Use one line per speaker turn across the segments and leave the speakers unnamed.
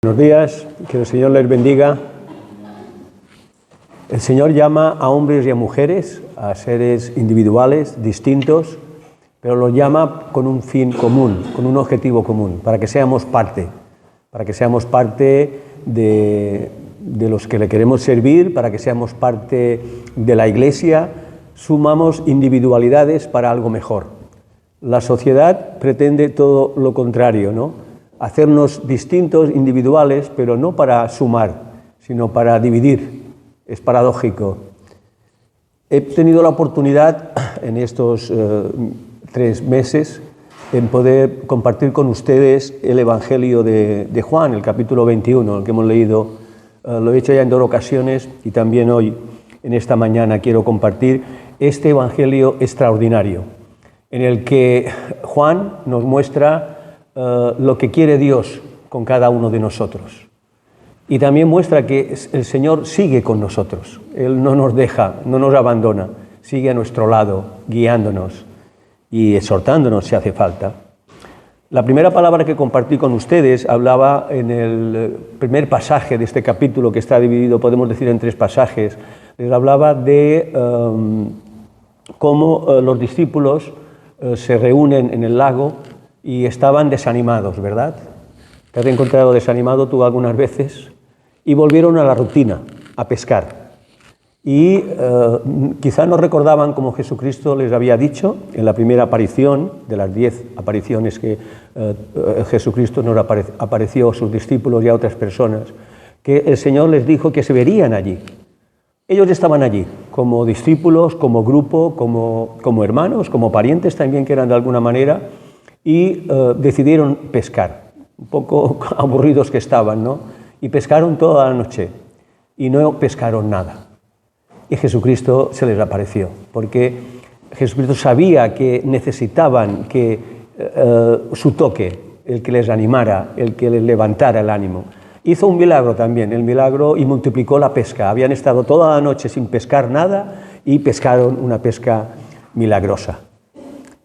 Buenos días, que el Señor les bendiga. El Señor llama a hombres y a mujeres, a seres individuales, distintos, pero los llama con un fin común, con un objetivo común, para que seamos parte de los que le queremos servir, para que seamos parte de la Iglesia. Sumamos individualidades para algo mejor. La sociedad pretende todo lo contrario, ¿no? Hacernos distintos, individuales, pero no para sumar, sino para dividir. Es paradójico. He tenido la oportunidad en estos 3 meses en poder compartir con ustedes el Evangelio de Juan, el capítulo 21, el que hemos leído. Lo he hecho ya en 2 ocasiones y también hoy, en esta mañana, quiero compartir este Evangelio extraordinario, en el que Juan nos muestra lo que quiere Dios con cada uno de nosotros. Y también muestra que el Señor sigue con nosotros. Él no nos deja, no nos abandona, sigue a nuestro lado, guiándonos y exhortándonos si hace falta. La primera palabra que compartí con ustedes hablaba en el primer pasaje de este capítulo, que está dividido, podemos decir, en 3 pasajes. Les hablaba de cómo los discípulos se reúnen en el lago y estaban desanimados, ¿verdad? ¿Te has encontrado desanimado tú algunas veces? Y volvieron a la rutina, a pescar. Y quizá no recordaban, como Jesucristo les había dicho en la primera aparición, de las 10 apariciones que Jesucristo nos apareció a sus discípulos y a otras personas, que el Señor les dijo que se verían allí. Ellos estaban allí, como discípulos, como grupo, como hermanos, como parientes también, que eran de alguna manera, y decidieron pescar, un poco aburridos que estaban, ¿no? Y pescaron toda la noche y no pescaron nada. Y Jesucristo se les apareció, porque Jesucristo sabía que necesitaban que su toque, el que les animara, el que les levantara el ánimo. Hizo un milagro también, el milagro, y multiplicó la pesca. Habían estado toda la noche sin pescar nada y pescaron una pesca milagrosa.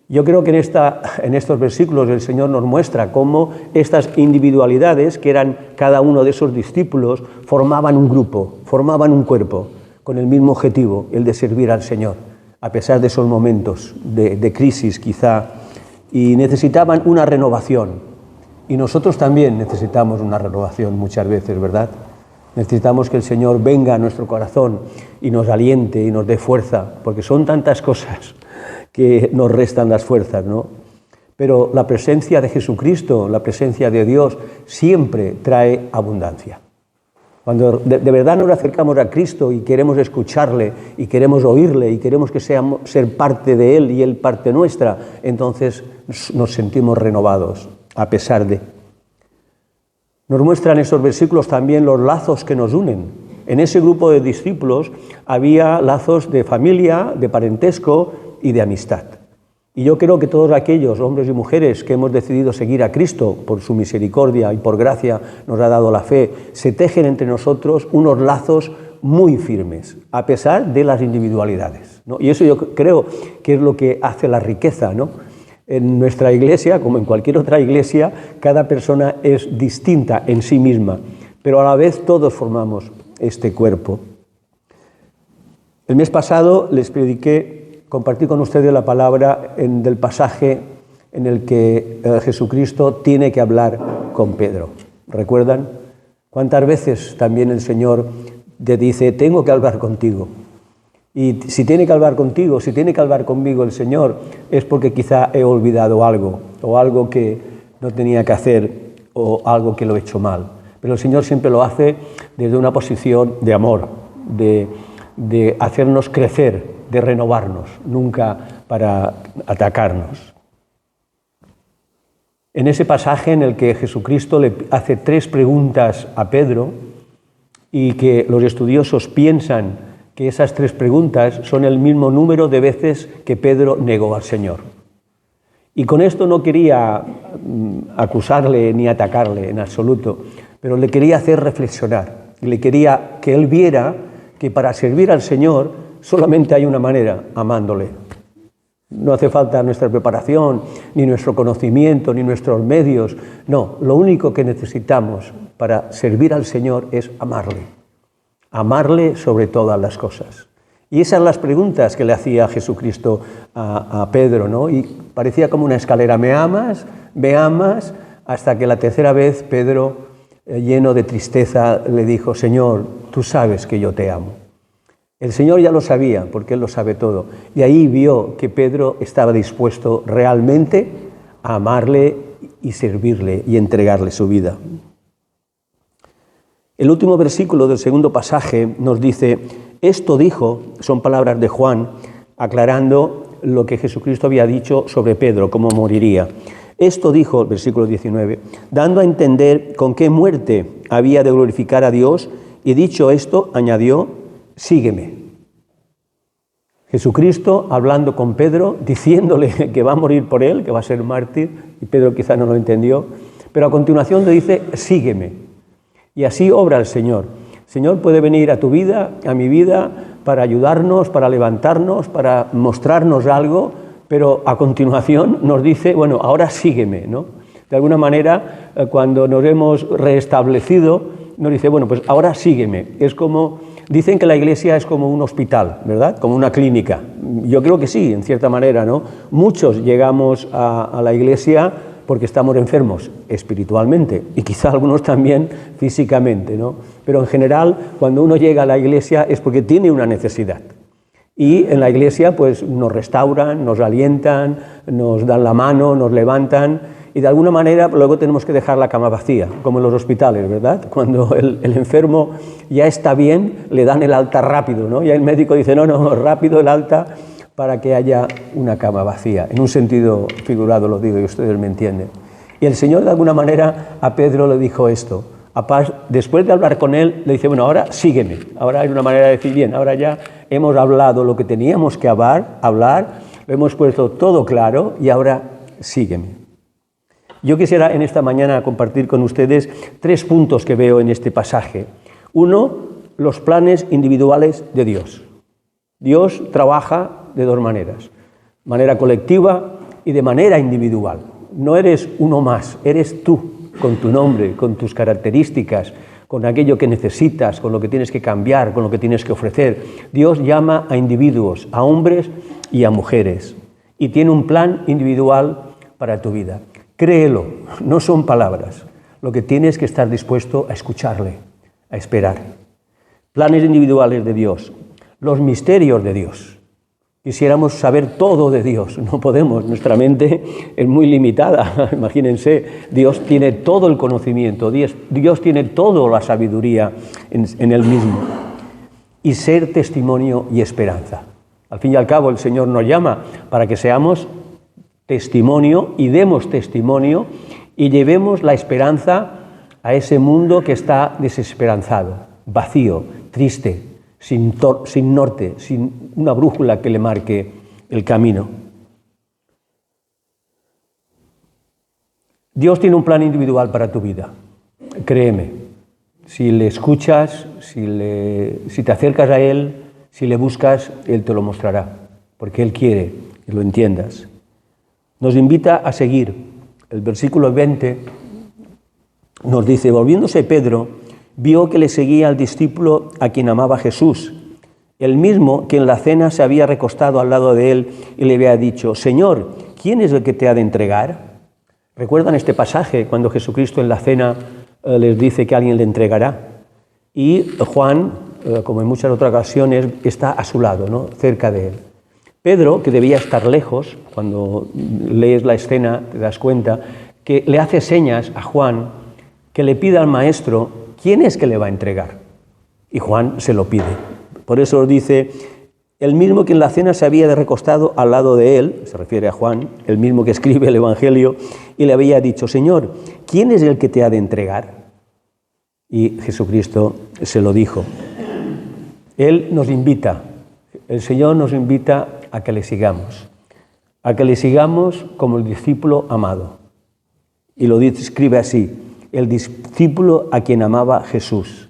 Yo creo que en estos versículos el Señor nos muestra cómo estas individualidades, que eran cada uno de esos discípulos, formaban un grupo, formaban un cuerpo, con el mismo objetivo, el de servir al Señor, a pesar de esos momentos de crisis quizá, y necesitaban una renovación. Y nosotros también necesitamos una renovación muchas veces, ¿verdad? Necesitamos que el Señor venga a nuestro corazón y nos aliente y nos dé fuerza, porque son tantas cosas que nos restan las fuerzas, ¿no? Pero la presencia de Jesucristo, la presencia de Dios, siempre trae abundancia. Cuando de verdad nos acercamos a Cristo y queremos escucharle y queremos oírle y queremos que ser parte de Él y Él parte nuestra, entonces nos sentimos renovados, a pesar de. Nos muestran esos versículos también los lazos que nos unen. En ese grupo de discípulos había lazos de familia, de parentesco y de amistad. Y yo creo que todos aquellos hombres y mujeres que hemos decidido seguir a Cristo por su misericordia y por gracia nos ha dado la fe, se tejen entre nosotros unos lazos muy firmes, a pesar de las individualidades, ¿no? Y eso yo creo que es lo que hace la riqueza, ¿no? En nuestra iglesia, como en cualquier otra iglesia, cada persona es distinta en sí misma, pero a la vez todos formamos este cuerpo. El mes pasado les compartí con ustedes la palabra del pasaje en el que Jesucristo tiene que hablar con Pedro. ¿Recuerdan? ¿Cuántas veces también el Señor te dice, tengo que hablar contigo? Y si tiene que hablar contigo, si tiene que hablar conmigo el Señor, es porque quizá he olvidado algo, o algo que no tenía que hacer, o algo que lo he hecho mal. Pero el Señor siempre lo hace desde una posición de amor, de hacernos crecer, de renovarnos, nunca para atacarnos. En ese pasaje en el que Jesucristo le hace 3 preguntas a Pedro y que los estudiosos piensan que esas 3 preguntas son el mismo número de veces que Pedro negó al Señor. Y con esto no quería acusarle ni atacarle en absoluto, pero le quería hacer reflexionar y le quería que él viera que para servir al Señor solamente hay una manera, amándole. No hace falta nuestra preparación, ni nuestro conocimiento, ni nuestros medios. No, lo único que necesitamos para servir al Señor es amarle sobre todas las cosas. Y esas son las preguntas que le hacía Jesucristo a Pedro, ¿no? Y parecía como una escalera, ¿me amas? ¿Me amas? Hasta que la tercera vez Pedro, lleno de tristeza, le dijo, Señor, tú sabes que yo te amo. El Señor ya lo sabía, porque Él lo sabe todo. Y ahí vio que Pedro estaba dispuesto realmente a amarle y servirle y entregarle su vida. El último versículo del segundo pasaje nos dice, esto dijo, son palabras de Juan, aclarando lo que Jesucristo había dicho sobre Pedro, cómo moriría. Esto dijo, versículo 19, dando a entender con qué muerte había de glorificar a Dios, y dicho esto, añadió, sígueme. Jesucristo hablando con Pedro, diciéndole que va a morir por él, que va a ser mártir, y Pedro quizá no lo entendió, pero a continuación le dice, sígueme. Y así obra el Señor. El Señor puede venir a tu vida, a mi vida, para ayudarnos, para levantarnos, para mostrarnos algo, pero a continuación nos dice, bueno, ahora sígueme, ¿no? De alguna manera, cuando nos hemos restablecido, nos dice, bueno, pues ahora sígueme. Es como, dicen que la iglesia es como un hospital, ¿verdad? Como una clínica. Yo creo que sí, en cierta manera, ¿no? Muchos llegamos a la iglesia porque estamos enfermos espiritualmente y quizá algunos también físicamente, ¿no? Pero en general, cuando uno llega a la iglesia es porque tiene una necesidad. Y en la iglesia pues nos restauran, nos alientan, nos dan la mano, nos levantan y de alguna manera luego tenemos que dejar la cama vacía, como en los hospitales, ¿verdad? Cuando el enfermo ya está bien, le dan el alta rápido, ¿no? Y el médico dice, no, rápido el alta para que haya una cama vacía. En un sentido figurado lo digo y ustedes me entienden. Y el Señor de alguna manera a Pedro le dijo esto. Después de hablar con él, le dice, bueno, ahora sígueme. Ahora hay una manera de decir, bien, ahora ya hemos hablado lo que teníamos que hablar, lo hemos puesto todo claro y ahora sígueme. Yo quisiera en esta mañana compartir con ustedes 3 puntos que veo en este pasaje. 1, los planes individuales de Dios. Dios trabaja de 2 maneras, manera colectiva y de manera individual. No eres uno más, eres tú, con tu nombre, con tus características, con aquello que necesitas, con lo que tienes que cambiar, con lo que tienes que ofrecer. Dios llama a individuos, a hombres y a mujeres, y tiene un plan individual para tu vida. Créelo, no son palabras. Lo que tienes que estar dispuesto a escucharle, a esperar. Planes individuales de Dios, los misterios de Dios. Quisiéramos saber todo de Dios, no podemos, nuestra mente es muy limitada, imagínense, Dios tiene todo el conocimiento, Dios tiene toda la sabiduría en Él mismo. Y ser testimonio y esperanza. Al fin y al cabo el Señor nos llama para que seamos testimonio y demos testimonio y llevemos la esperanza a ese mundo que está desesperanzado, vacío, triste, sin norte, sin una brújula que le marque el camino. Dios tiene un plan individual para tu vida, créeme. Si le escuchas, si te acercas a Él, si le buscas, Él te lo mostrará, porque Él quiere que lo entiendas. Nos invita a seguir. El versículo 20 nos dice, volviéndose Pedro, vio que le seguía al discípulo a quien amaba Jesús, el mismo que en la cena se había recostado al lado de él y le había dicho, Señor, ¿quién es el que te ha de entregar? ¿Recuerdan este pasaje cuando Jesucristo en la cena les dice que alguien le entregará? Y Juan, como en muchas otras ocasiones, está a su lado, ¿no? Cerca de él. Pedro, que debía estar lejos, cuando lees la escena te das cuenta, que le hace señas a Juan que le pida al maestro quién es que le va a entregar. Y Juan se lo pide. Por eso os dice, el mismo que en la cena se había recostado al lado de él, se refiere a Juan, el mismo que escribe el Evangelio, y le había dicho, Señor, ¿quién es el que te ha de entregar? Y Jesucristo se lo dijo. Él nos invita, el Señor nos invita a que le sigamos como el discípulo amado. Y lo describe así, el discípulo a quien amaba Jesús.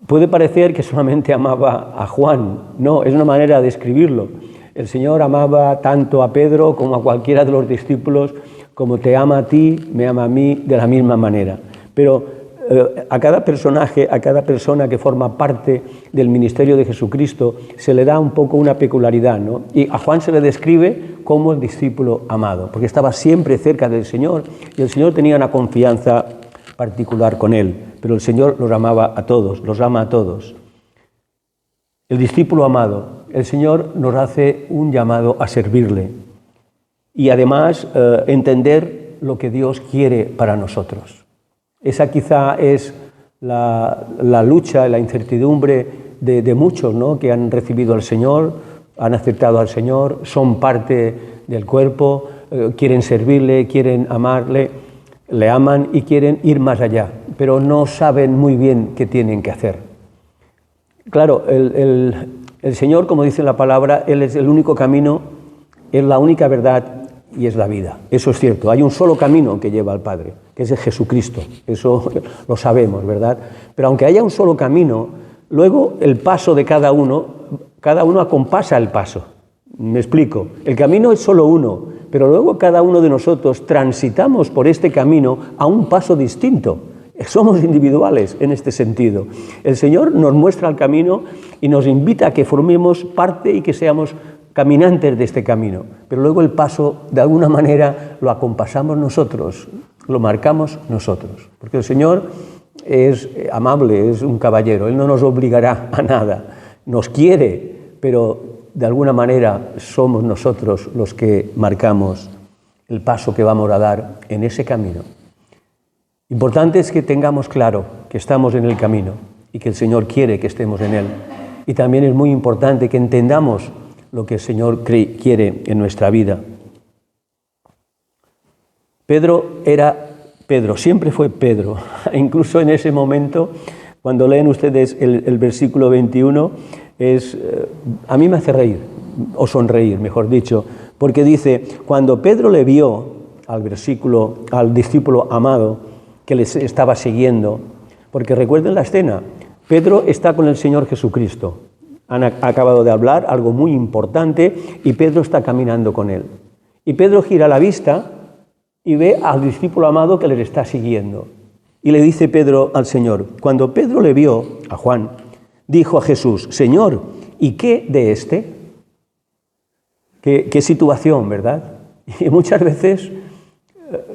Puede parecer que solamente amaba a Juan, no, es una manera de describirlo. El Señor amaba tanto a Pedro como a cualquiera de los discípulos, como te ama a ti, me ama a mí, de la misma manera. Pero a cada personaje, a cada persona que forma parte del ministerio de Jesucristo, se le da un poco una peculiaridad, ¿no? Y a Juan se le describe como el discípulo amado, porque estaba siempre cerca del Señor y el Señor tenía una confianza particular con él, pero el Señor los amaba a todos, los ama a todos. El discípulo amado, el Señor nos hace un llamado a servirle y además entender lo que Dios quiere para nosotros. Esa quizá es la lucha, la incertidumbre de muchos, ¿no?, que han recibido al Señor, han aceptado al Señor, son parte del cuerpo, quieren servirle, quieren amarle, le aman y quieren ir más allá, pero no saben muy bien qué tienen que hacer. Claro, el Señor, como dice la palabra, Él es el único camino, es la única verdad y es la vida. Eso es cierto, hay un solo camino que lleva al Padre, que es el Jesucristo, eso lo sabemos, ¿verdad? Pero aunque haya un solo camino, luego el paso de cada uno acompasa el paso. Me explico, el camino es solo uno, pero luego cada uno de nosotros transitamos por este camino a un paso distinto. Somos individuales en este sentido. El Señor nos muestra el camino y nos invita a que formemos parte y que seamos caminantes de este camino, pero luego el paso, de alguna manera, lo acompasamos nosotros, lo marcamos nosotros, porque el Señor es amable, es un caballero, Él no nos obligará a nada, nos quiere, pero de alguna manera somos nosotros los que marcamos el paso que vamos a dar en ese camino. Importante es que tengamos claro que estamos en el camino y que el Señor quiere que estemos en él, y también es muy importante que entendamos lo que el Señor quiere en nuestra vida. Pedro era Pedro, siempre fue Pedro. Incluso en ese momento, cuando leen ustedes el versículo 21, a mí me hace reír, o sonreír, mejor dicho, porque dice, cuando Pedro le vio al discípulo amado que les estaba siguiendo, porque recuerden la escena, Pedro está con el Señor Jesucristo. Han acabado de hablar algo muy importante y Pedro está caminando con él. Y Pedro gira la vista y ve al discípulo amado que les está siguiendo. Y le dice Pedro al Señor, cuando Pedro le vio, a Juan, dijo a Jesús, Señor, ¿y qué de este? Qué situación, ¿verdad? Y muchas veces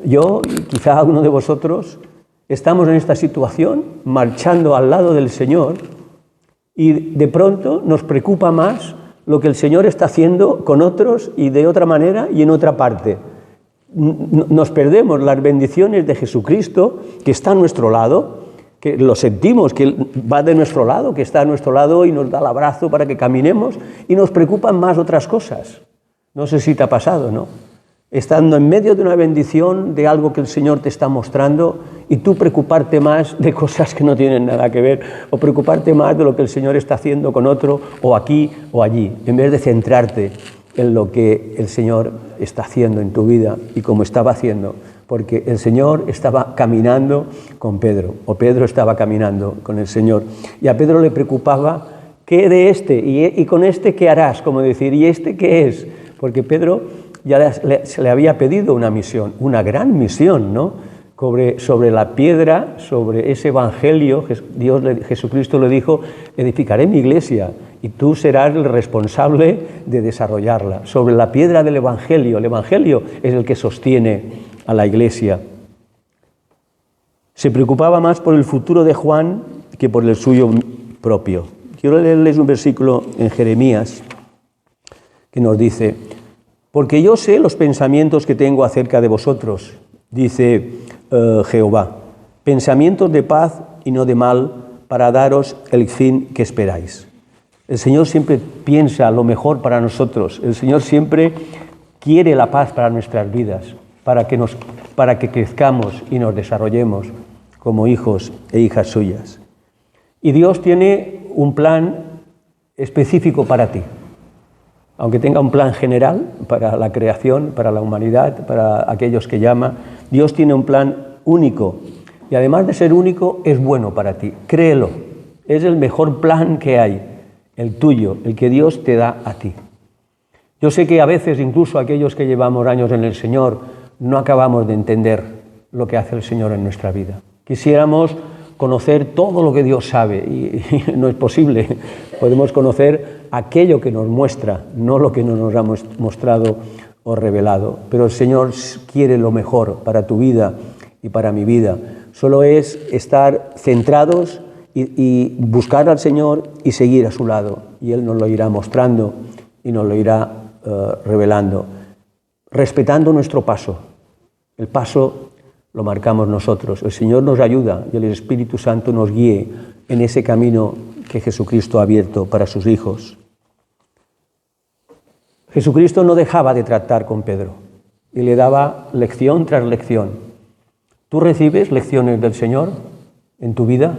yo, y quizá alguno de vosotros, estamos en esta situación, marchando al lado del Señor, y de pronto nos preocupa más lo que el Señor está haciendo con otros y de otra manera y en otra parte. Nos perdemos las bendiciones de Jesucristo, que está a nuestro lado, que lo sentimos, que Él va de nuestro lado, que está a nuestro lado y nos da el abrazo para que caminemos, y nos preocupan más otras cosas. No sé si te ha pasado, ¿no? Estando en medio de una bendición, de algo que el Señor te está mostrando, y tú preocuparte más de cosas que no tienen nada que ver, o preocuparte más de lo que el Señor está haciendo con otro, o aquí o allí, en vez de centrarte en lo que el Señor está haciendo en tu vida y como estaba haciendo, porque el Señor estaba caminando con Pedro, o Pedro estaba caminando con el Señor, y a Pedro le preocupaba, ¿qué de este? ¿Y con este qué harás? Como decir, ¿y este qué es? Porque Pedro ya se le había pedido una misión, una gran misión, ¿no? Sobre la piedra, sobre ese evangelio, Jesucristo le dijo, edificaré mi iglesia y tú serás el responsable de desarrollarla. Sobre la piedra del evangelio, el evangelio es el que sostiene a la iglesia. Se preocupaba más por el futuro de Juan que por el suyo propio. Quiero leerles un versículo en Jeremías que nos dice, porque yo sé los pensamientos que tengo acerca de vosotros, dice Jehová, pensamientos de paz y no de mal, para daros el fin que esperáis. El Señor siempre piensa lo mejor para nosotros, el Señor siempre quiere la paz para nuestras vidas, para que crezcamos y nos desarrollemos como hijos e hijas suyas. Y Dios tiene un plan específico para ti. Aunque tenga un plan general para la creación, para la humanidad, para aquellos que llama, Dios tiene un plan único. Y además de ser único, es bueno para ti. Créelo. Es el mejor plan que hay, el tuyo, el que Dios te da a ti. Yo sé que a veces, incluso aquellos que llevamos años en el Señor, no acabamos de entender lo que hace el Señor en nuestra vida. Quisiéramos conocer todo lo que Dios sabe, y no es posible. Podemos conocer aquello que nos muestra, no lo que no nos ha mostrado o revelado. Pero el Señor quiere lo mejor para tu vida y para mi vida. Solo es estar centrados y buscar al Señor y seguir a su lado. Y Él nos lo irá mostrando y nos lo irá revelando, respetando nuestro paso. El paso lo marcamos nosotros. El Señor nos ayuda y el Espíritu Santo nos guíe en ese camino que Jesucristo ha abierto para sus hijos. Jesucristo no dejaba de tratar con Pedro y le daba lección tras lección. ¿Tú recibes lecciones del Señor en tu vida?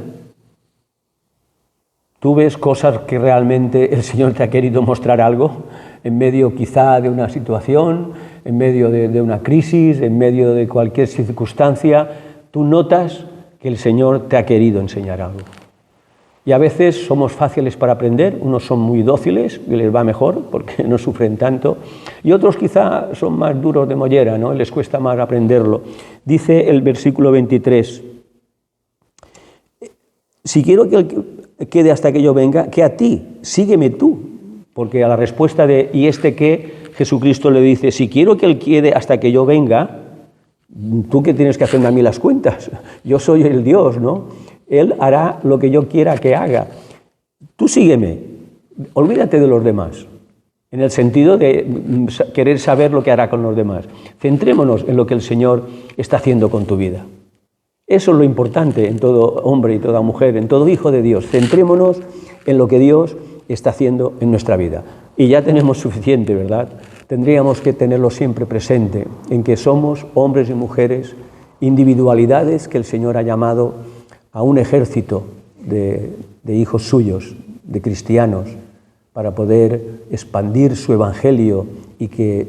¿Tú ves cosas que realmente el Señor te ha querido mostrar algo? En medio quizá de una situación, en medio de una crisis, en medio de cualquier circunstancia, tú notas que el Señor te ha querido enseñar algo. Y a veces somos fáciles para aprender, unos son muy dóciles y les va mejor porque no sufren tanto, y otros quizá son más duros de mollera, ¿no? Les cuesta más aprenderlo. Dice el versículo 23, si quiero que Él quede hasta que yo venga, que a ti, sígueme tú. Porque a la respuesta de ¿y este qué? Jesucristo le dice, si quiero que Él quede hasta que yo venga, tú que tienes que hacerme a mí las cuentas, yo soy el Dios, ¿no? Él hará lo que yo quiera que haga. Tú sígueme, olvídate de los demás, en el sentido de querer saber lo que hará con los demás. Centrémonos en lo que el Señor está haciendo con tu vida. Eso es lo importante en todo hombre y toda mujer, en todo hijo de Dios. Centrémonos en lo que Dios está haciendo en nuestra vida. Y ya tenemos suficiente, ¿verdad? Tendríamos que tenerlo siempre presente, en que somos hombres y mujeres, individualidades que el Señor ha llamado a un ejército de hijos suyos, de cristianos, para poder expandir su evangelio y que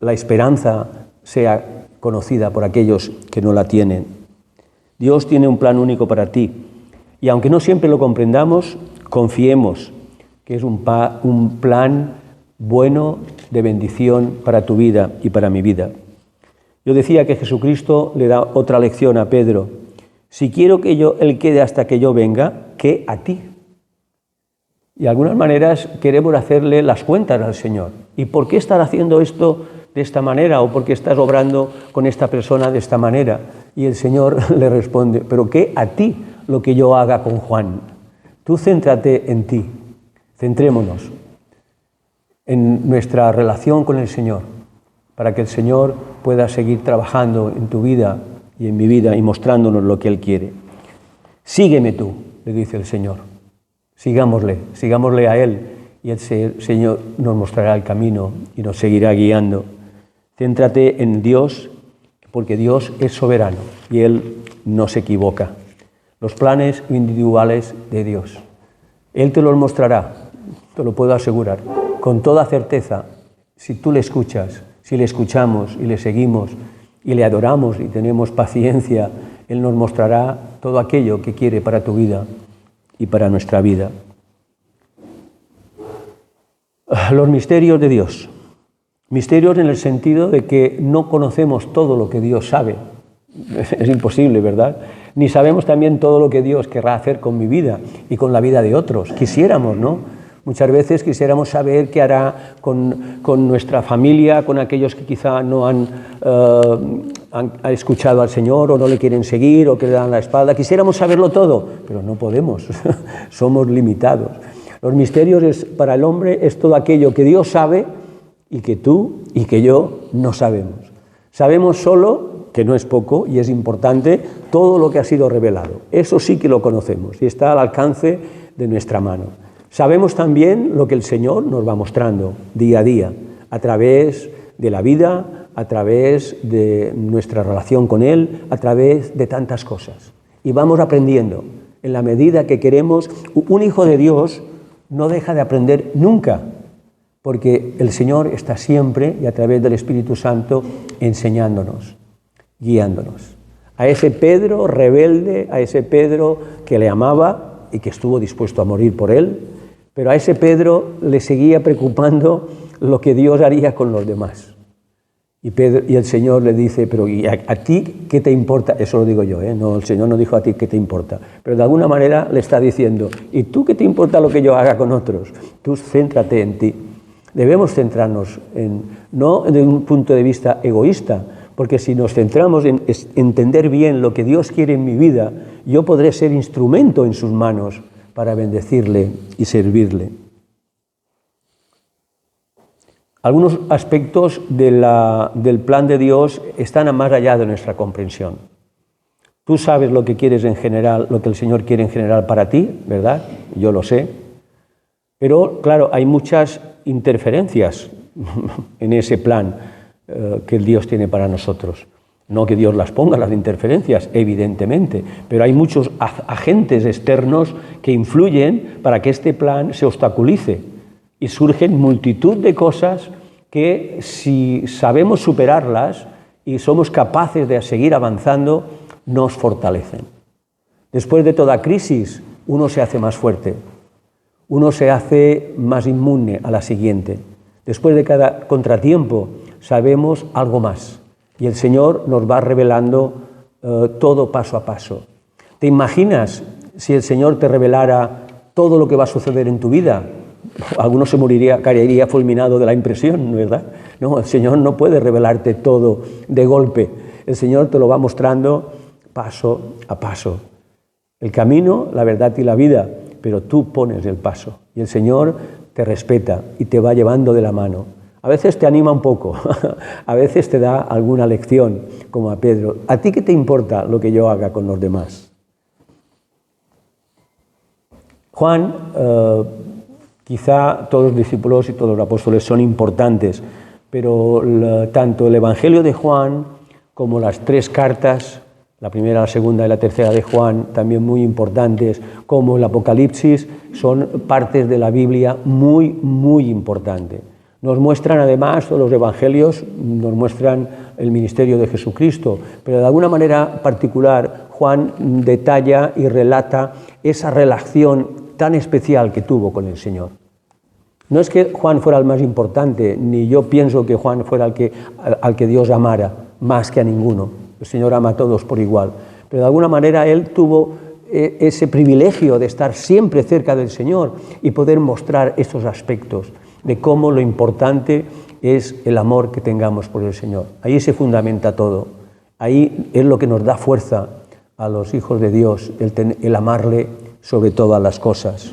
la esperanza sea conocida por aquellos que no la tienen. Dios tiene un plan único para ti, y aunque no siempre lo comprendamos, confiemos que es un plan bueno de bendición para tu vida y para mi vida. Yo decía que Jesucristo le da otra lección a Pedro. Si quiero que Él quede hasta que yo venga, ¿qué a ti? Y de algunas maneras queremos hacerle las cuentas al Señor. ¿Y por qué estar haciendo esto de esta manera? ¿O por qué estás obrando con esta persona de esta manera? Y el Señor le responde, ¿pero qué a ti lo que yo haga con Juan? Tú céntrate en ti. Centrémonos en nuestra relación con el Señor, para que el Señor pueda seguir trabajando en tu vida y en mi vida y mostrándonos lo que Él quiere. Sígueme tú, le dice el Señor. Sigámosle a Él y el Señor nos mostrará el camino y nos seguirá guiando. Céntrate en Dios, porque Dios es soberano y Él no se equivoca. Los planes individuales de Dios. Él te los mostrará, te lo puedo asegurar, con toda certeza, si tú le escuchas, si le escuchamos y le seguimos y le adoramos y tenemos paciencia, Él nos mostrará todo aquello que quiere para tu vida y para nuestra vida. Los misterios de Dios. Misterios en el sentido de que no conocemos todo lo que Dios sabe. Es imposible, ¿verdad? Ni sabemos también todo lo que Dios querrá hacer con mi vida y con la vida de otros. Quisiéramos, ¿no? Muchas veces quisiéramos saber qué hará con nuestra familia, con aquellos que quizá no han escuchado al Señor o no le quieren seguir o que le dan la espalda. Quisiéramos saberlo todo, pero no podemos. Somos limitados. Los misterios para el hombre es todo aquello que Dios sabe y que tú y que yo no sabemos. Sabemos solo, que no es poco y es importante, todo lo que ha sido revelado. Eso sí que lo conocemos y está al alcance de nuestra mano. Sabemos también lo que el Señor nos va mostrando día a día, a través de la vida, a través de nuestra relación con Él, a través de tantas cosas. Y vamos aprendiendo en la medida que queremos. Un hijo de Dios no deja de aprender nunca, porque el Señor está siempre y a través del Espíritu Santo enseñándonos, guiándonos. A ese Pedro rebelde, a ese Pedro que le amaba y que estuvo dispuesto a morir por él, pero a ese Pedro le seguía preocupando lo que Dios haría con los demás. Y el Señor le dice, pero ¿y a ti qué te importa? Eso lo digo yo, no, el Señor no dijo a ti qué te importa. Pero de alguna manera le está diciendo, ¿y tú qué te importa lo que yo haga con otros? Tú céntrate en ti. Debemos centrarnos no desde un punto de vista egoísta, porque si nos centramos en entender bien lo que Dios quiere en mi vida, yo podré ser instrumento en sus manos para bendecirle y servirle. Algunos aspectos del plan de Dios están más allá de nuestra comprensión. Tú sabes lo que quieres en general, lo que el Señor quiere en general para ti, ¿verdad? Yo lo sé. Pero, claro, hay muchas interferencias en ese plan que Dios tiene para nosotros. No que Dios las ponga, las interferencias, evidentemente, pero hay muchos agentes externos que influyen para que este plan se obstaculice. Y surgen multitud de cosas que, si sabemos superarlas y somos capaces de seguir avanzando, nos fortalecen. Después de toda crisis, uno se hace más fuerte, uno se hace más inmune a la siguiente. Después de cada contratiempo, sabemos algo más. Y el Señor nos va revelando todo paso a paso. ¿Te imaginas si el Señor te revelara todo lo que va a suceder en tu vida? Alguno se moriría, caería fulminado de la impresión, ¿verdad? No, el Señor no puede revelarte todo de golpe. El Señor te lo va mostrando paso a paso. El camino, la verdad y la vida, pero tú pones el paso. Y el Señor te respeta y te va llevando de la mano. A veces te anima un poco, a veces te da alguna lección, como a Pedro. ¿A ti qué te importa lo que yo haga con los demás? Juan, quizá todos los discípulos y todos los apóstoles son importantes, pero tanto el Evangelio de Juan como las 3 cartas, la primera, la segunda y la tercera de Juan, también muy importantes, como el Apocalipsis, son partes de la Biblia muy, muy importantes. Nos muestran además, todos los evangelios nos muestran el ministerio de Jesucristo, pero de alguna manera particular Juan detalla y relata esa relación tan especial que tuvo con el Señor. No es que Juan fuera el más importante, ni yo pienso que Juan fuera al que Dios amara más que a ninguno. El Señor ama a todos por igual, pero de alguna manera él tuvo ese privilegio de estar siempre cerca del Señor y poder mostrar estos aspectos de cómo lo importante es el amor que tengamos por el Señor. Ahí se fundamenta todo. Ahí es lo que nos da fuerza a los hijos de Dios, el amarle sobre todas las cosas.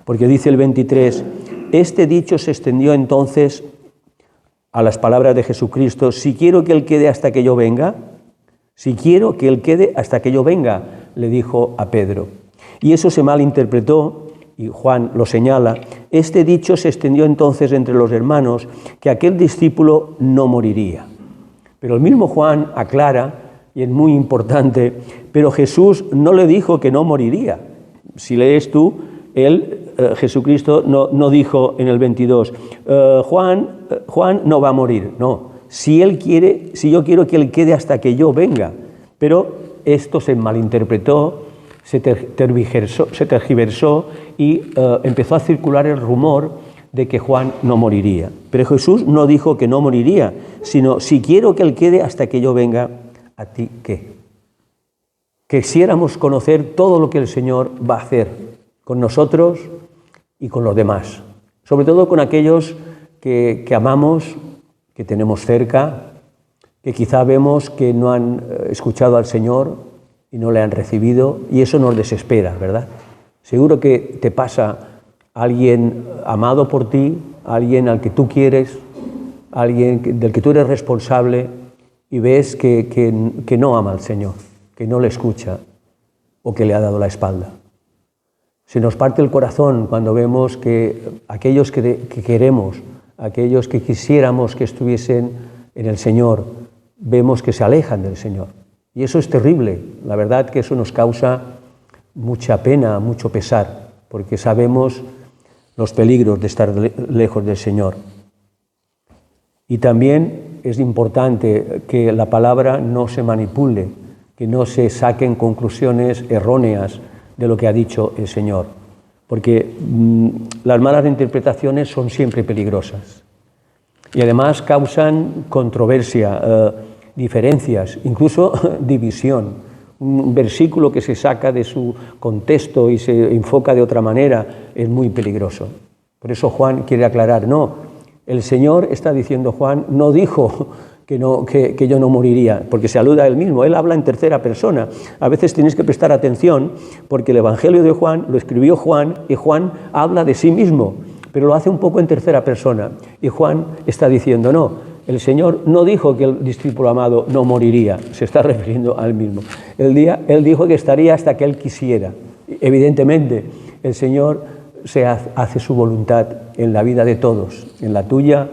Porque dice el 23, este dicho se extendió entonces a las palabras de Jesucristo, si quiero que Él quede hasta que yo venga, si quiero que Él quede hasta que yo venga, le dijo a Pedro. Y eso se malinterpretó, y Juan lo señala, este dicho se extendió entonces entre los hermanos que aquel discípulo no moriría. Pero el mismo Juan aclara, y es muy importante, pero Jesús no le dijo que no moriría. Si lees tú, Jesucristo no dijo en el 22, Juan no va a morir, no. Si yo quiero que Él quede hasta que yo venga. Pero esto se malinterpretó, se tergiversó y empezó a circular el rumor de que Juan no moriría. Pero Jesús no dijo que no moriría, sino si quiero que Él quede hasta que yo venga, ¿a ti qué? Quisiéramos conocer todo lo que el Señor va a hacer con nosotros y con los demás, sobre todo con aquellos que amamos, que tenemos cerca, que quizá vemos que no han escuchado al Señor y no le han recibido, y eso nos desespera, ¿verdad? Seguro que te pasa alguien amado por ti, alguien al que tú quieres, alguien del que tú eres responsable, y ves que no ama al Señor, que no le escucha o que le ha dado la espalda. Se nos parte el corazón cuando vemos que aquellos que queremos, aquellos que quisiéramos que estuviesen en el Señor, vemos que se alejan del Señor. Y eso es terrible. La verdad que eso nos causa mucha pena, mucho pesar, porque sabemos los peligros de estar lejos del Señor. Y también es importante que la palabra no se manipule, que no se saquen conclusiones erróneas de lo que ha dicho el Señor, porque las malas interpretaciones son siempre peligrosas. y además causan controversia, diferencias, incluso división. Un versículo que se saca de su contexto y se enfoca de otra manera es muy peligroso. Por eso Juan quiere aclarar, no, el Señor está diciendo, Juan no dijo que yo no moriría, porque se alude a él mismo, él habla en tercera persona. A veces tienes que prestar atención porque el Evangelio de Juan lo escribió Juan y Juan habla de sí mismo, pero lo hace un poco en tercera persona. Y Juan está diciendo, no, el Señor no dijo que el discípulo amado no moriría, se está refiriendo a él mismo. Él dijo que estaría hasta que él quisiera. Evidentemente, el Señor hace su voluntad en la vida de todos, en la tuya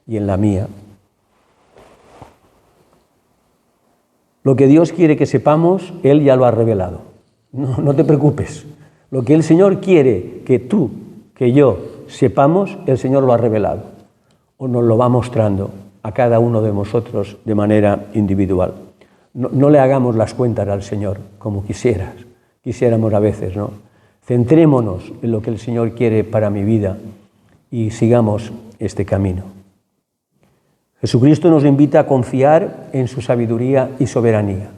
y en la mía. Lo que Dios quiere que sepamos, Él ya lo ha revelado. No te preocupes. Lo que el Señor quiere que tú, que yo sepamos, el Señor lo ha revelado o nos lo va mostrando a cada uno de nosotros de manera individual. No le hagamos las cuentas al Señor como quisiéramos a veces, ¿no? Centrémonos en lo que el Señor quiere para mi vida y sigamos este camino. Jesucristo nos invita a confiar en su sabiduría y soberanía.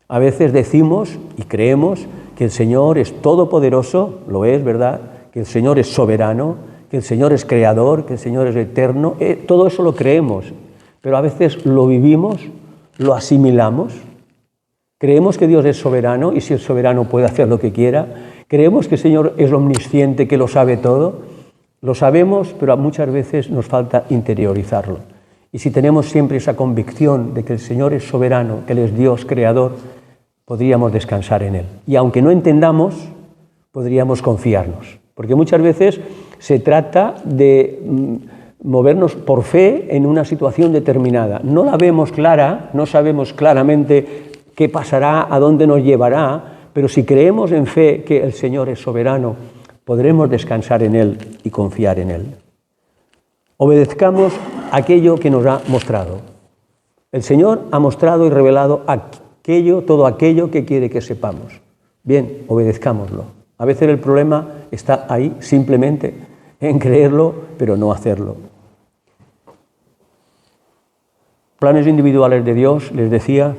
A veces decimos y creemos que el Señor es todopoderoso, lo es, ¿verdad? Que el Señor es soberano, que el Señor es creador, que el Señor es eterno. Todo eso lo creemos, pero a veces lo vivimos, lo asimilamos. Creemos que Dios es soberano y si es soberano puede hacer lo que quiera. Creemos que el Señor es omnisciente, que lo sabe todo. Lo sabemos, pero muchas veces nos falta interiorizarlo. Y si tenemos siempre esa convicción de que el Señor es soberano, que Él es Dios creador, podríamos descansar en Él. Y aunque no entendamos, podríamos confiarnos. Porque muchas veces se trata de movernos por fe en una situación determinada. No la vemos clara, no sabemos claramente qué pasará, a dónde nos llevará, pero si creemos en fe que el Señor es soberano, podremos descansar en Él y confiar en Él. Obedezcamos aquello que nos ha mostrado. El Señor ha mostrado y revelado todo aquello que quiere que sepamos. Bien, obedezcámoslo. A veces el problema está ahí, simplemente en creerlo, pero no hacerlo. Planes individuales de Dios, les decía,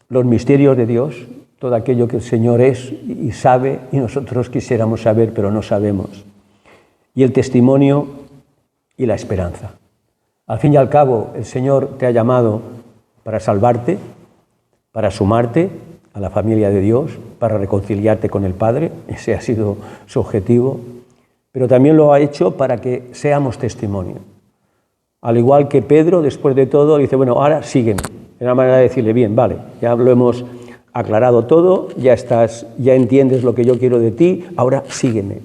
los misterios de Dios, todo aquello que el Señor es y sabe y nosotros quisiéramos saber, pero no sabemos. Y el testimonio y la esperanza. Al fin y al cabo, el Señor te ha llamado para salvarte, para sumarte a la familia de Dios, para reconciliarte con el Padre, ese ha sido su objetivo, pero también lo ha hecho para que seamos testimonio. Al igual que Pedro, después de todo, dice, bueno, ahora sígueme. Es una manera de decirle, bien, vale, ya lo hemos aclarado todo, ya entiendes lo que yo quiero de ti, ahora sígueme.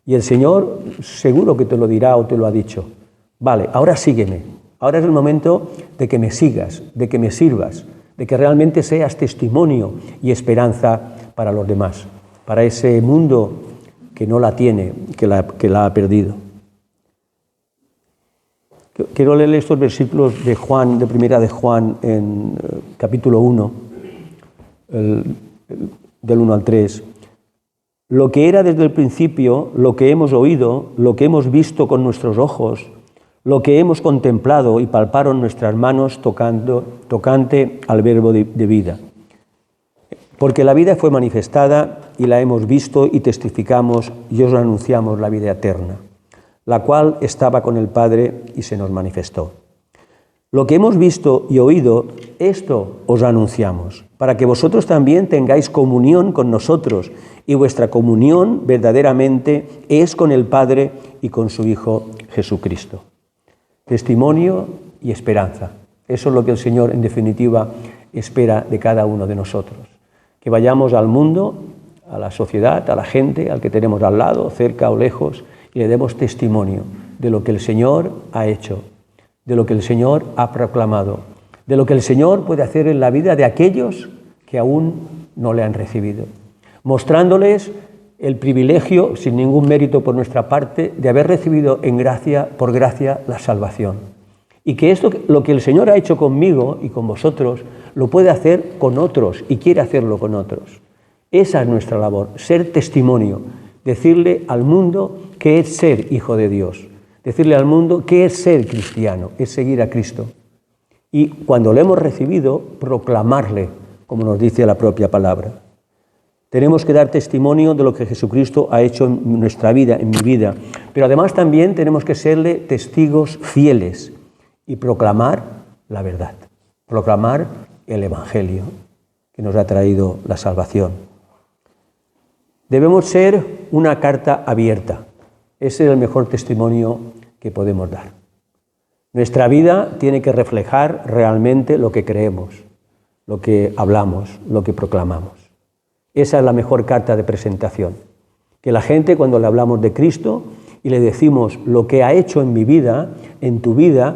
Y el Señor seguro que te lo dirá o te lo ha dicho. Vale, ahora sígueme. Ahora es el momento de que me sigas, de que me sirvas, de que realmente seas testimonio y esperanza para los demás, para ese mundo que no la tiene, que la ha perdido. Quiero leer estos versículos de Juan, de primera de Juan, en capítulo 1, del 1 al 3. Lo que era desde el principio, lo que hemos oído, lo que hemos visto con nuestros ojos, lo que hemos contemplado y palparon nuestras manos tocante al verbo de vida. Porque la vida fue manifestada y la hemos visto y testificamos y os anunciamos la vida eterna, la cual estaba con el Padre y se nos manifestó. Lo que hemos visto y oído, esto os anunciamos, para que vosotros también tengáis comunión con nosotros, y vuestra comunión verdaderamente es con el Padre y con su Hijo Jesucristo. Testimonio y esperanza. Eso es lo que el Señor, en definitiva, espera de cada uno de nosotros. Que vayamos al mundo, a la sociedad, a la gente, al que tenemos al lado, cerca o lejos, y le demos testimonio de lo que el Señor ha hecho, de lo que el Señor ha proclamado, de lo que el Señor puede hacer en la vida de aquellos que aún no le han recibido, mostrándoles el privilegio, sin ningún mérito por nuestra parte, de haber recibido por gracia, la salvación. Y que esto, lo que el Señor ha hecho conmigo y con vosotros, lo puede hacer con otros y quiere hacerlo con otros. Esa es nuestra labor, ser testimonio, decirle al mundo qué es ser hijo de Dios, decirle al mundo qué es ser cristiano, es seguir a Cristo. Y cuando lo hemos recibido, proclamarle, como nos dice la propia palabra. Tenemos que dar testimonio de lo que Jesucristo ha hecho en nuestra vida, en mi vida. Pero además también tenemos que serle testigos fieles y proclamar la verdad, proclamar el Evangelio que nos ha traído la salvación. Debemos ser una carta abierta. Ese es el mejor testimonio que podemos dar. Nuestra vida tiene que reflejar realmente lo que creemos, lo que hablamos, lo que proclamamos. Esa es la mejor carta de presentación. Que la gente, cuando le hablamos de Cristo y le decimos lo que ha hecho en mi vida, en tu vida,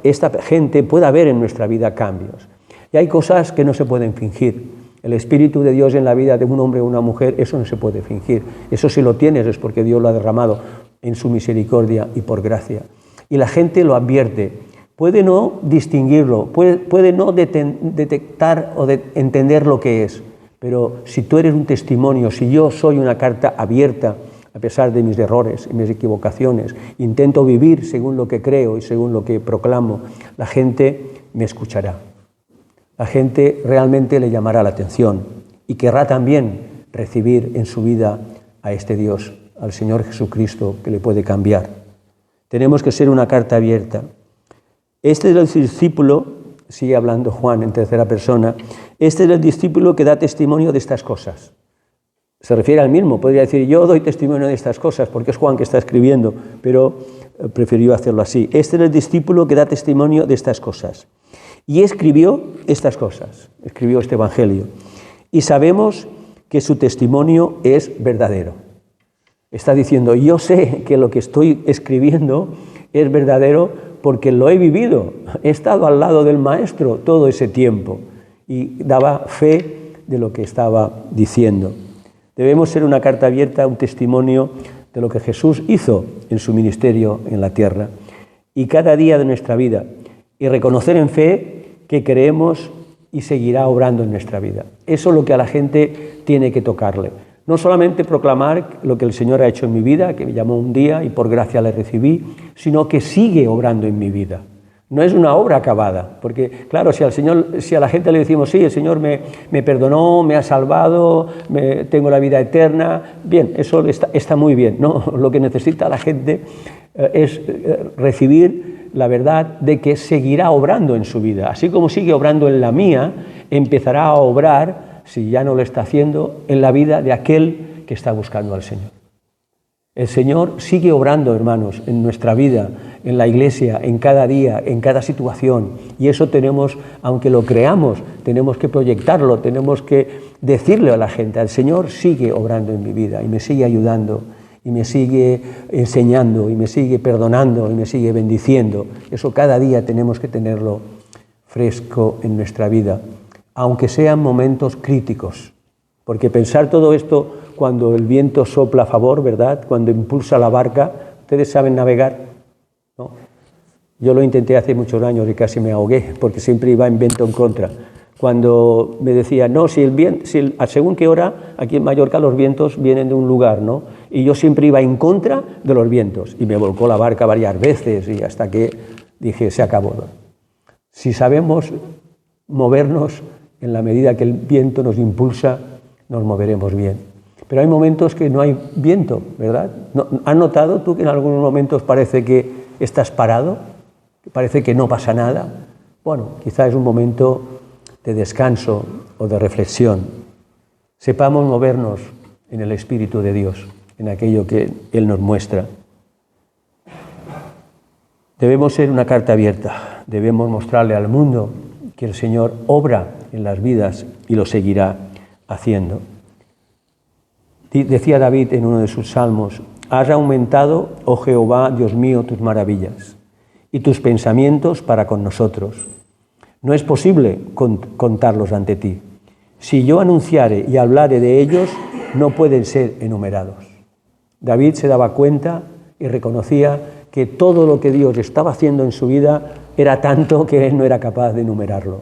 esta gente pueda ver en nuestra vida cambios. Y hay cosas que no se pueden fingir. El Espíritu de Dios en la vida de un hombre o una mujer, eso no se puede fingir. Eso si lo tienes es porque Dios lo ha derramado en su misericordia y por gracia. Y la gente lo advierte. Puede no distinguirlo, puede no detectar o entender lo que es. Pero si tú eres un testimonio, si yo soy una carta abierta, a pesar de mis errores y mis equivocaciones, intento vivir según lo que creo y según lo que proclamo, la gente me escuchará. La gente realmente le llamará la atención y querrá también recibir en su vida a este Dios, al Señor Jesucristo, que le puede cambiar. Tenemos que ser una carta abierta. Este es el discípulo, sigue hablando Juan en tercera persona, este es el discípulo que da testimonio de estas cosas. Se refiere al mismo, podría decir yo doy testimonio de estas cosas, porque es Juan que está escribiendo, pero prefirió hacerlo así. Este es el discípulo que da testimonio de estas cosas. Y escribió estas cosas, escribió este Evangelio. Y sabemos que su testimonio es verdadero. Está diciendo, yo sé que lo que estoy escribiendo es verdadero porque lo he vivido. He estado al lado del Maestro todo ese tiempo y daba fe de lo que estaba diciendo. Debemos ser una carta abierta, un testimonio de lo que Jesús hizo en su ministerio en la tierra y cada día de nuestra vida. Y reconocer en fe que creemos y seguirá obrando en nuestra vida. Eso es lo que a la gente tiene que tocarle. No solamente proclamar lo que el Señor ha hecho en mi vida, que me llamó un día y por gracia le recibí, sino que sigue obrando en mi vida. No es una obra acabada, porque claro, si a la gente le decimos, sí, el Señor me perdonó, me ha salvado, tengo la vida eterna, bien, eso está muy bien. No, lo que necesita la gente es recibir la verdad de que seguirá obrando en su vida. Así como sigue obrando en la mía, empezará a obrar, si ya no lo está haciendo, en la vida de aquel que está buscando al Señor. El Señor sigue obrando, hermanos, en nuestra vida, en la iglesia, en cada día, en cada situación. Y eso tenemos, aunque lo creamos, tenemos que proyectarlo, tenemos que decirle a la gente, el Señor sigue obrando en mi vida y me sigue ayudando, y me sigue enseñando, y me sigue perdonando, y me sigue bendiciendo. Eso cada día tenemos que tenerlo fresco en nuestra vida, aunque sean momentos críticos. Porque pensar todo esto cuando el viento sopla a favor, ¿verdad? Cuando impulsa la barca, ¿ustedes saben navegar? ¿No? Yo lo intenté hace muchos años y casi me ahogué, porque siempre iba en viento en contra. Cuando me decía, no, según qué hora, aquí en Mallorca los vientos vienen de un lugar, ¿no? Y yo siempre iba en contra de los vientos, y me volcó la barca varias veces, y hasta que dije, se acabó, ¿no? Si sabemos movernos en la medida que el viento nos impulsa, nos moveremos bien. Pero hay momentos que no hay viento, ¿verdad? ¿Has notado tú que en algunos momentos parece que estás parado? Parece que no pasa nada. Bueno, quizá es un momento de descanso o de reflexión. Sepamos movernos en el Espíritu de Dios, en aquello que Él nos muestra. Debemos ser una carta abierta, debemos mostrarle al mundo que el Señor obra en las vidas y lo seguirá haciendo. Decía David en uno de sus salmos, has aumentado, oh Jehová, Dios mío, tus maravillas y tus pensamientos para con nosotros. No es posible contarlos ante ti. Si yo anunciare y hablare de ellos, no pueden ser enumerados. David se daba cuenta y reconocía que todo lo que Dios estaba haciendo en su vida era tanto que él no era capaz de enumerarlo.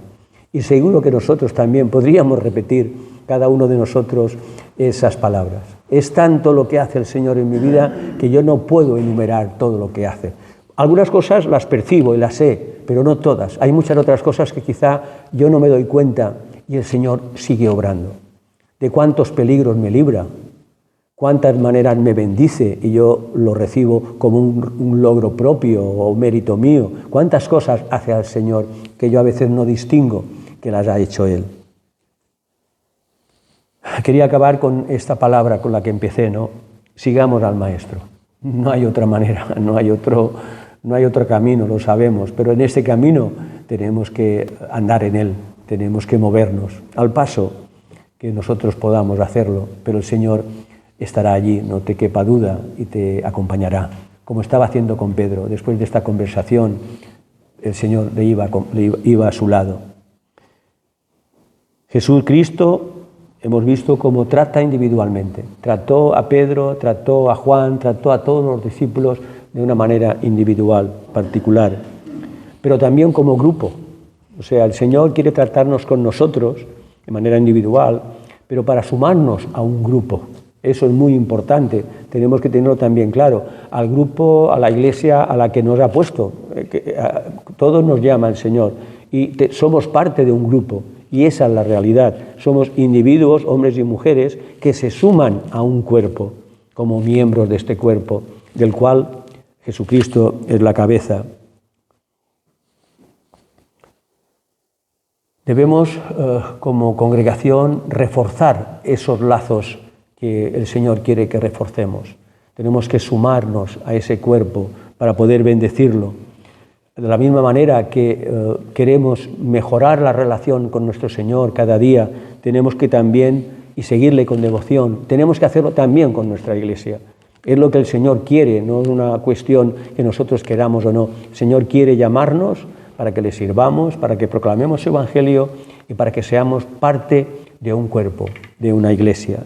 Y seguro que nosotros también podríamos repetir cada uno de nosotros esas palabras. Es tanto lo que hace el Señor en mi vida que yo no puedo enumerar todo lo que hace. Algunas cosas las percibo y las sé, pero no todas. Hay muchas otras cosas que quizá yo no me doy cuenta y el Señor sigue obrando. De cuántos peligros me libra, cuántas maneras me bendice y yo lo recibo como un logro propio o un mérito mío. Cuántas cosas hace al Señor que yo a veces no distingo que las ha hecho Él. Quería acabar con esta palabra con la que empecé, ¿no? Sigamos al Maestro. No hay otra manera, no hay otro camino, lo sabemos, pero en este camino tenemos que andar en él, tenemos que movernos al paso que nosotros podamos hacerlo, pero el Señor estará allí, no te quepa duda, y te acompañará, como estaba haciendo con Pedro. Después de esta conversación, el Señor le iba a su lado. Jesucristo, hemos visto cómo trata individualmente. Trató a Pedro, trató a Juan, trató a todos los discípulos de una manera individual, particular, pero también como grupo. O sea, el Señor quiere tratarnos con nosotros de manera individual, pero para sumarnos a un grupo. Eso es muy importante, tenemos que tenerlo también claro. Al grupo, a la iglesia a la que nos ha puesto, todos nos llama el Señor y somos parte de un grupo. Y esa es la realidad. Somos individuos, hombres y mujeres, que se suman a un cuerpo, como miembros de este cuerpo, del cual Jesucristo es la cabeza. Debemos, como congregación, reforzar esos lazos que el Señor quiere que reforcemos. Tenemos que sumarnos a ese cuerpo para poder bendecirlo. De la misma manera que queremos mejorar la relación con nuestro Señor cada día, tenemos que también, y seguirle con devoción, tenemos que hacerlo también con nuestra iglesia. Es lo que el Señor quiere, no es una cuestión que nosotros queramos o no. El Señor quiere llamarnos para que le sirvamos, para que proclamemos su Evangelio y para que seamos parte de un cuerpo, de una iglesia.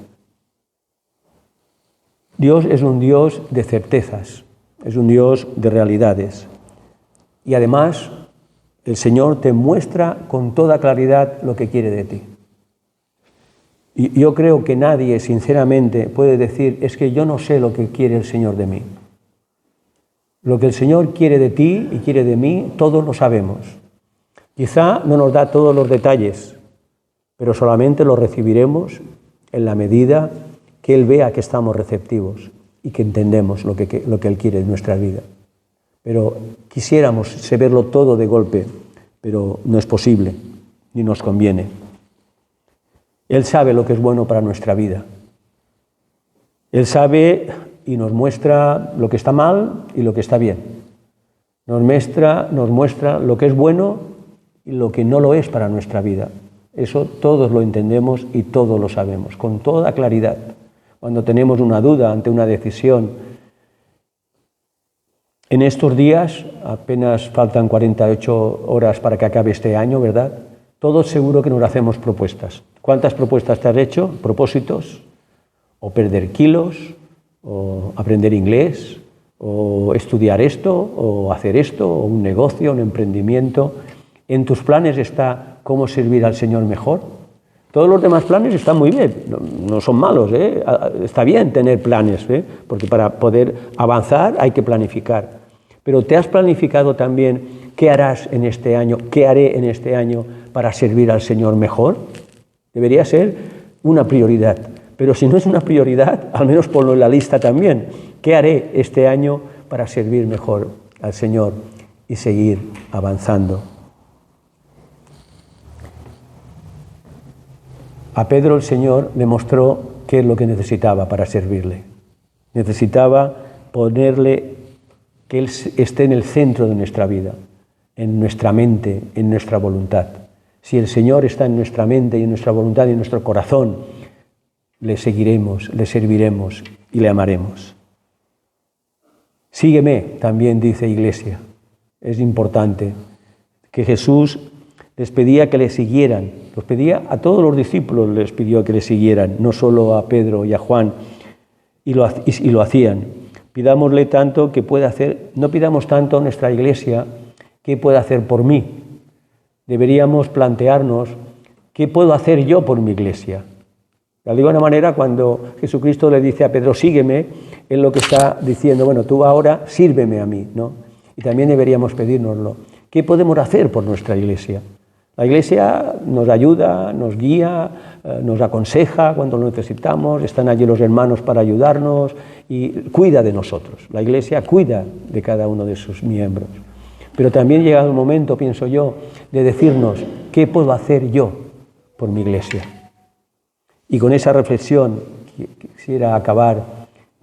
Dios es un Dios de certezas, es un Dios de realidades. Y además, el Señor te muestra con toda claridad lo que quiere de ti. Y yo creo que nadie, sinceramente, puede decir, es que yo no sé lo que quiere el Señor de mí. Lo que el Señor quiere de ti y quiere de mí, todos lo sabemos. Quizá no nos da todos los detalles, pero solamente los recibiremos en la medida que Él vea que estamos receptivos y que entendemos lo que Él quiere en nuestra vida. Pero quisiéramos saberlo todo de golpe, pero no es posible, ni nos conviene. Él sabe lo que es bueno para nuestra vida. Él sabe y nos muestra lo que está mal y lo que está bien. Nos muestra lo que es bueno y lo que no lo es para nuestra vida. Eso todos lo entendemos y todos lo sabemos, con toda claridad. Cuando tenemos una duda ante una decisión, en estos días, apenas faltan 48 horas para que acabe este año, ¿verdad? Todos seguro que nos hacemos propuestas. ¿Cuántas propuestas te has hecho? ¿Propósitos? ¿O perder kilos? ¿O aprender inglés? ¿O estudiar esto? ¿O hacer esto? ¿O un negocio? ¿Un emprendimiento? ¿En tus planes está cómo servir al Señor mejor? Todos los demás planes están muy bien, no son malos, ¿eh? Está bien tener planes, ¿eh? Porque para poder avanzar hay que planificar. Pero ¿te has planificado también qué harás en este año, qué haré en este año para servir al Señor mejor? Debería ser una prioridad. Pero si no es una prioridad, al menos ponlo en la lista también. ¿Qué haré este año para servir mejor al Señor y seguir avanzando? A Pedro el Señor le mostró qué es lo que necesitaba para servirle. Necesitaba ponerle que Él esté en el centro de nuestra vida, en nuestra mente, en nuestra voluntad. Si el Señor está en nuestra mente y en nuestra voluntad y en nuestro corazón, le seguiremos, le serviremos y le amaremos. Sígueme, también dice Iglesia. Es importante que Jesús les pedía que le siguieran. Los pedía a todos los discípulos, les pidió que le siguieran, no solo a Pedro y a Juan, y lo hacían. Pidámosle tanto que pueda hacer, no pidamos tanto a nuestra Iglesia qué puede hacer por mí. Deberíamos plantearnos qué puedo hacer yo por mi Iglesia, De alguna manera, cuando Jesucristo le dice a Pedro, sígueme, él lo que está diciendo, bueno, tú ahora sírveme a mí, ¿no? Y también deberíamos pedírnoslo. ¿Qué podemos hacer por nuestra Iglesia? La Iglesia nos ayuda, nos guía, nos aconseja cuando lo necesitamos, están allí los hermanos para ayudarnos y cuida de nosotros. La Iglesia cuida de cada uno de sus miembros. Pero también llega el momento, pienso yo, de decirnos, ¿qué puedo hacer yo por mi Iglesia? Y con esa reflexión quisiera acabar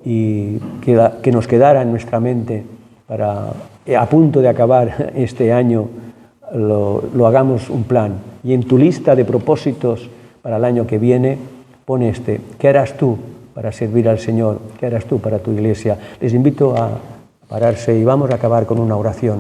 y que nos quedara en nuestra mente para, a punto de acabar este año, lo hagamos un plan. Y en tu lista de propósitos para el año que viene, pone este. ¿Qué harás tú para servir al Señor? ¿Qué harás tú para tu Iglesia? Les invito a pararse y vamos a acabar con una oración.